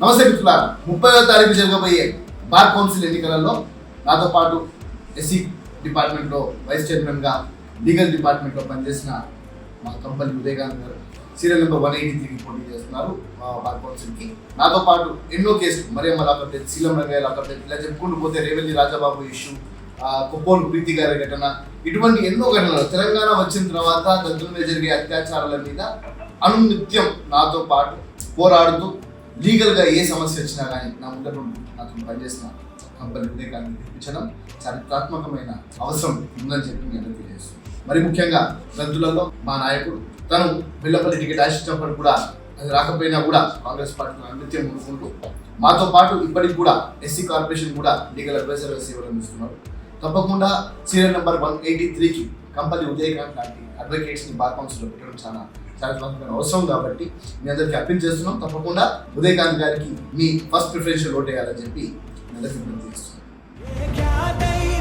నమస్తే మిత్రులారా, 30వ తారీఖు జరగబోయే బార్ కౌన్సిల్ ఎన్నికలలో నాతో పాటు ఎస్సీ డిపార్ట్మెంట్లో వైస్ చైర్మన్గా లీగల్ డిపార్ట్మెంట్లో పనిచేసిన మా కంపెనీ ఉదయకాంత్ గారు సీరియల్ నెంబర్ 183కి పోటీ చేస్తున్నారు బార్ కౌన్సిల్కి. నాతో పాటు ఎన్నో కేసులు మరియమ్మ లాకప్, శీలం రంగయ్య లాకప్, ఇలా చెప్పుకుంటూ పోతే రేవల్లి రాజాబాబు ఇష్యూ, కొప్పోలు ప్రీతి గారి ఘటన, ఇటువంటి ఎన్నో ఘటనలు తెలంగాణ వచ్చిన తర్వాత దళితుల మీద జరిగే అత్యాచారాల మీద అనునిత్యం నాతో పాటు పోరాడుతూ లీగల్గా ఏ సమస్య వచ్చినా కానీ నా ముందర నాతో పనిచేసిన కంపెనీ ఉదయకాంత్ తెప్పించడం చారిత్రాత్మకమైన అవసరం ఉందని చెప్పి నేను తెలియజేస్తున్నాను. మరి ముఖ్యంగా దళితులలో మా నాయకుడు తను బిల్లపల్లి టికెట్ ఆశించినప్పుడు కూడా అది రాకపోయినా కూడా కాంగ్రెస్ పార్టీలో అనునిత్యం ముందుకుంటూ మాతో పాటు ఇప్పటికి కూడా ఎస్సీ కార్పొరేషన్ కూడా లీగల్ అడ్వైజర్గా సేవలు అందిస్తున్నారు. తప్పకుండా సీరియల్ నెంబర్ 183కి కంపెనీ ఉదయకాంత్ లాంటి అడ్వకేట్స్ని బార్ కౌన్సిల్లో పెట్టడం చాలా చారిత్రాత్మకమైన అవసరం కాబట్టి మీ అందరికీ అప్పీల్ చేస్తున్నాం. తప్పకుండా ఉదయకాంత్ గారికి మీ ఫస్ట్ ప్రిఫరెన్షియల్ ఓట్ వేయాలని చెప్పి మీ అందరికీ విజ్ఞప్తి చేస్తున్నాం.